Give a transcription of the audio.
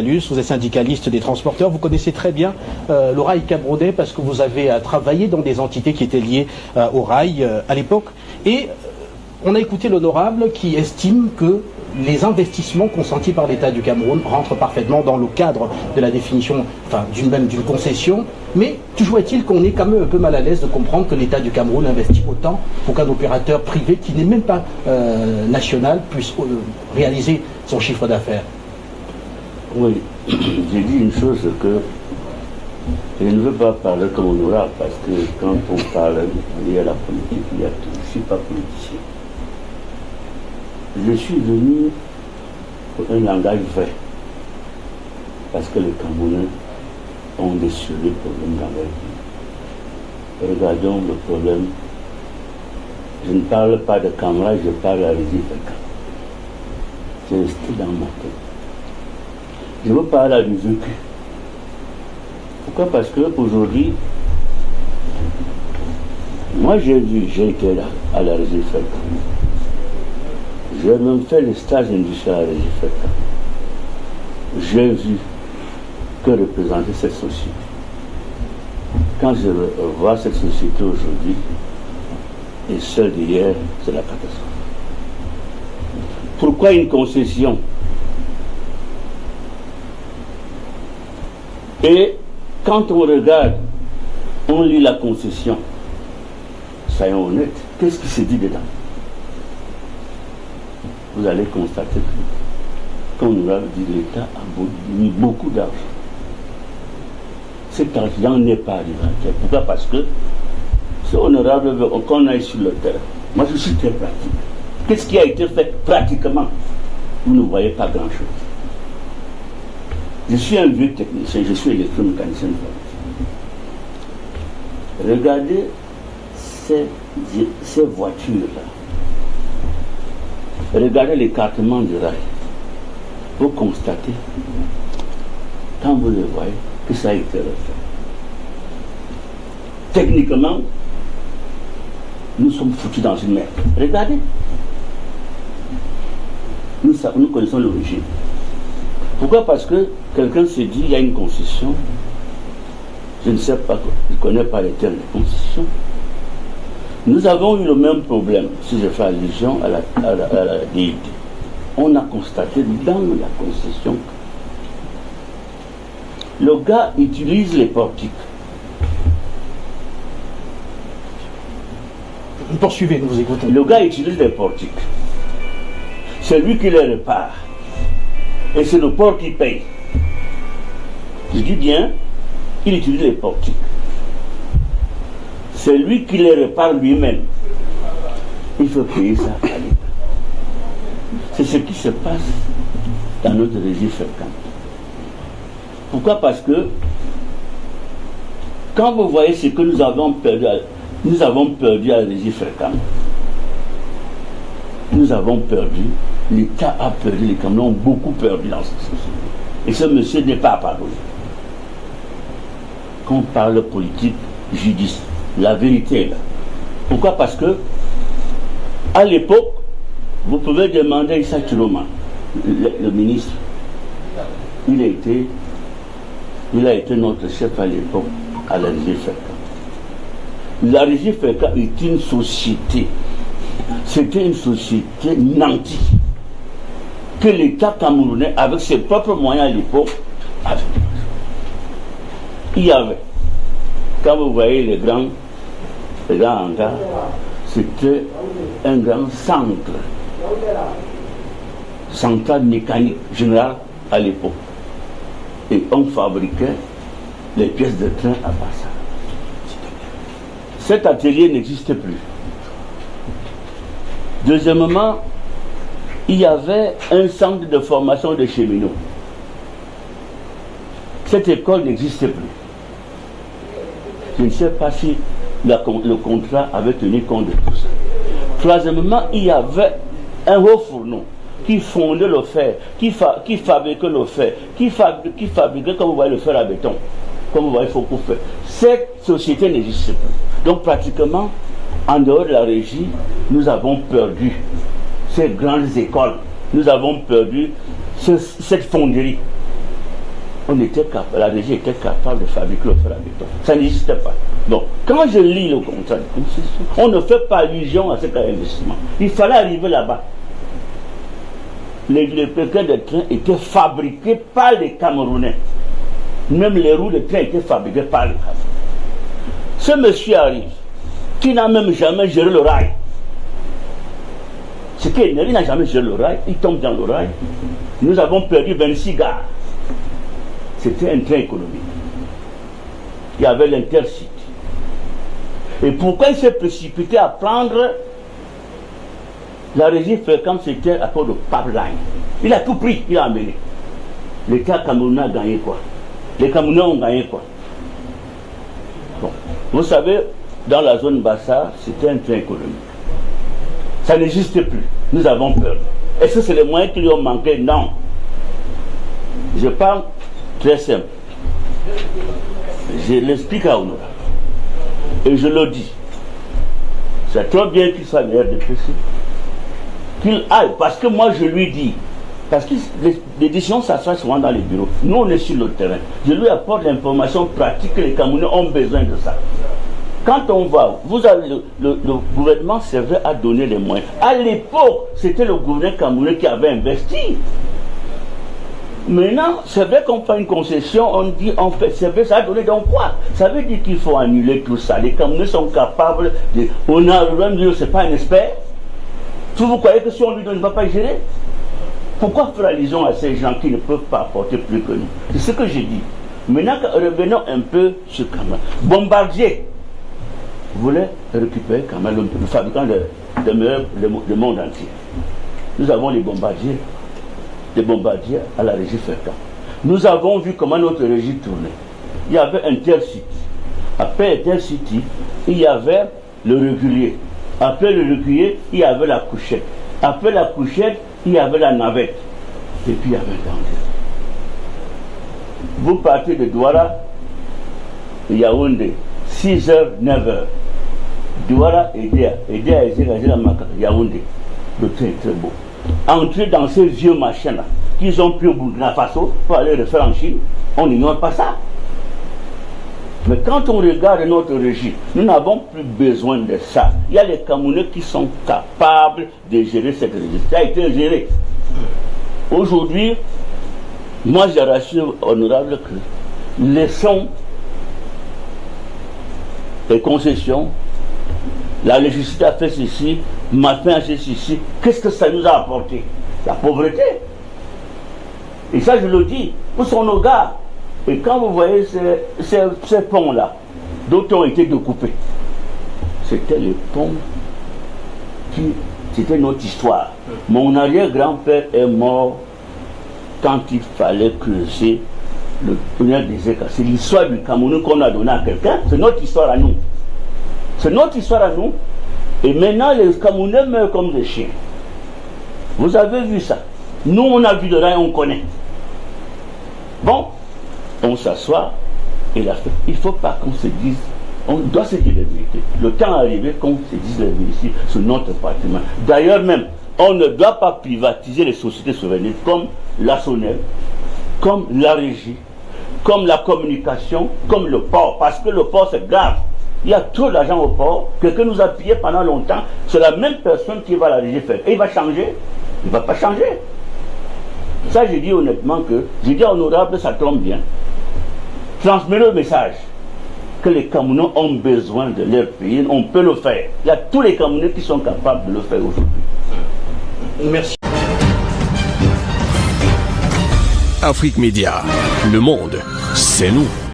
Palus, vous êtes syndicaliste des transporteurs, vous connaissez très bien le rail camerounais parce que vous avez travaillé dans des entités qui étaient liées au rail à l'époque. Et on a écouté l'honorable qui estime que les investissements consentis par l'État du Cameroun rentrent parfaitement dans le cadre de la définition, enfin d'une concession, mais toujours est-il qu'on est quand même un peu mal à l'aise de comprendre que l'État du Cameroun investit autant pour qu'un opérateur privé qui n'est même pas national puisse réaliser son chiffre d'affaires. Oui, j'ai dit une chose que je ne veux pas parler comme honorable parce que quand on parle, il y a la politique, il y a tout. Je ne suis pas politicien. Je suis venu pour un langage vrai. Parce que les Camerounais ont des sérieux problèmes dans leur vie. Regardons le problème. Je ne parle pas de Camara, je parle à Rési Feka. C'est resté dans ma tête. Je veux parler du vécu. Pourquoi? Parce qu'aujourd'hui, moi j'ai été là à la Rési Feka. J'ai même fait le stage industriel à la Rési Feka. J'ai vu que représentait cette société. Quand je vois cette société aujourd'hui et celle d'hier, c'est la catastrophe. Pourquoi une concession? Et quand on regarde, on lit la concession, soyons honnêtes, qu'est-ce qui se dit dedans? Vous allez constater que, comme nous l'avons dit, l'État a mis beaucoup d'argent. Cet argent n'est pas arrivé à terre. Pourquoi? Parce que c'est honorable qu'on aille sur le terrain. Moi, je suis très pratique. Qu'est-ce qui a été fait pratiquement? Vous ne voyez pas grand-chose. Je suis un vieux technicien, je suis électromécanicien. Regardez ces voitures-là. Regardez l'écartement du rail. Vous constatez, quand vous le voyez, que ça a été refait. Techniquement, nous sommes foutus dans une merde. Regardez. Nous connaissons l'origine. Pourquoi? Parce que quelqu'un s'est dit, il y a une concession. Je ne sais pas, je ne connais pas les termes de concession. Nous avons eu le même problème, si je fais allusion à la DID. On a constaté dans la concession, le gars utilise les portiques. Poursuivez, nous vous écoutons. Le gars utilise les portiques. C'est lui qui les répare. Et c'est le port qui paye. Je dis bien, il utilise les portiques. C'est lui qui les répare lui-même. Il faut payer ça à l'État. C'est ce qui se passe dans notre Rési Feka. Pourquoi? Parce que quand vous voyez ce que nous avons perdu à la Rési Feka, nous avons perdu, l'État a perdu, les Camerounais ont beaucoup perdu dans cette société. Et ce monsieur n'est pas apparu. Quand on parle politique, judiciaire, la vérité est là. Pourquoi? Parce que à l'époque, vous pouvez demander à Issa Chiroma, le ministre, il a été notre chef à l'époque à la Rési Feka. La Rési Feka est une société. C'était une société nantie que l'État camerounais, avec ses propres moyens à l'époque, avait. Il y avait, quand vous voyez les grands hangars, c'était un grand centrale mécanique générale à l'époque. Et on fabriquait les pièces de train à Bassa. Cet atelier n'existe plus. Deuxièmement, il y avait un centre de formation de cheminots. Cette école n'existe plus. Je ne sais pas si le contrat avait tenu compte de tout ça. Troisièmement, il y avait un haut fourneau qui fondait le fer, qui fabriquait le fer, qui fabriquait, comme vous voyez, le fer à béton, comme vous voyez, Foko fait. Cette société n'existe plus. Donc pratiquement, en dehors de la régie, nous avons perdu ces grandes écoles. Nous avons perdu cette fonderie. la régie était capable de fabriquer le fer à béton. Ça n'existait pas. Donc, quand je lis le contrat de concession, on ne fait pas allusion à ce cas d'investissement. Il fallait arriver là-bas. Les paquets de train étaient fabriqués par les Camerounais. Même les roues de train étaient fabriquées par les Camerounais. Ce monsieur arrive, qui n'a même jamais géré le rail. Ce qui est il n'a jamais géré le rail, il tombe dans le rail. Nous avons perdu 26 gares. C'était un train économique. Il y avait l'Intercity. Et pourquoi il s'est précipité à prendre la régie fréquente, c'était à cause de pipeline. Il a tout pris, il a amené. L'État camerounais a gagné quoi? Les Camerounais ont gagné quoi? Bon. Vous savez, dans la zone Bassa, c'était un train économique. Ça n'existe plus. Nous avons peur. Est-ce que c'est les moyens qui lui ont manqué? Non. Je parle très simple. Je l'explique à Honora. Et je le dis. C'est trop bien qu'il soit le RDPC. Qu'il aille. Parce que moi, je lui dis. Parce que les décisions, ça se fait souvent dans les bureaux. Nous, on est sur le terrain. Je lui apporte l'information pratique que les Camerounais ont besoin de ça. Quand on va, vous avez le gouvernement, c'est vrai, a donné les moyens. À l'époque, c'était le gouvernement camerounais qui avait investi. Maintenant, c'est vrai qu'on fait une concession, on dit, on fait, c'est vrai, ça a donné donc quoi? Ça veut dire qu'il faut annuler tout ça. Les Camerounais sont capables de... On a même dit, c'est pas un expert. Vous croyez que si on lui donne, il ne va pas gérer? Pourquoi faire allusion à ces gens qui ne peuvent pas apporter plus que nous? C'est ce que j'ai dit. Maintenant, revenons un peu sur Cameroun. Bombardier voulait récupérer Cameroun, le fabricant de meilleurs du monde entier. Nous avons les bombardiers à la régie fréquente. Nous avons vu comment notre régie tournait. Il y avait Intercity. Après Intercity, il y avait le régulier. Après le régulier, il y avait la couchette. Après la couchette, il y avait la navette. Et puis il y avait l'anglais. Vous partez de Douala, Yaoundé, 6h, 9h. Douala, Edea, Yaoundé. Le train est très beau. Entrer dans ces vieux machins-là, qu'ils ont pris au Burkina Faso pour aller le faire en Chine, on n'ignore pas ça. Mais quand on regarde notre régime, nous n'avons plus besoin de ça. Il y a les Camerounais qui sont capables de gérer cette régime. Ça a été géré. Aujourd'hui, moi je rassure honorable que laissons les concessions. La législation a fait ceci, Matin a fait ceci. Qu'est-ce que ça nous a apporté? La pauvreté. Et ça je le dis, où sont nos gars? Et quand vous voyez ces ponts-là, d'autres ont été découpés. C'était les ponts c'était notre histoire. Mon arrière-grand-père est mort quand il fallait creuser le tunnel des Écas. C'est l'histoire du Cameroun qu'on a donné à quelqu'un. C'est notre histoire à nous. C'est notre histoire à nous. Et maintenant, les Camerounais meurent comme des chiens. Vous avez vu ça. Nous, on a vu de là et on connaît. Bon. On s'assoit et la fait. Il ne faut pas qu'on se dise, on doit se dire la vérité. Le temps est arrivé qu'on se dise la vérité sur notre patrimoine. D'ailleurs même, on ne doit pas privatiser les sociétés souveraines comme la SONEL, comme la régie, comme la communication, comme le port. Parce que le port c'est grave. Il y a trop d'argent au port, quelqu'un nous a pillé pendant longtemps, c'est la même personne qui va à la régie faire. Et il va changer? Il ne va pas changer. Ça, je dis honnêtement que, je dis honorable, ça tombe bien. Transmettez le message que les Camerounais ont besoin de leur pays, on peut le faire. Il y a tous les Camerounais qui sont capables de le faire aujourd'hui. Merci. Afrique Média, le monde, c'est nous.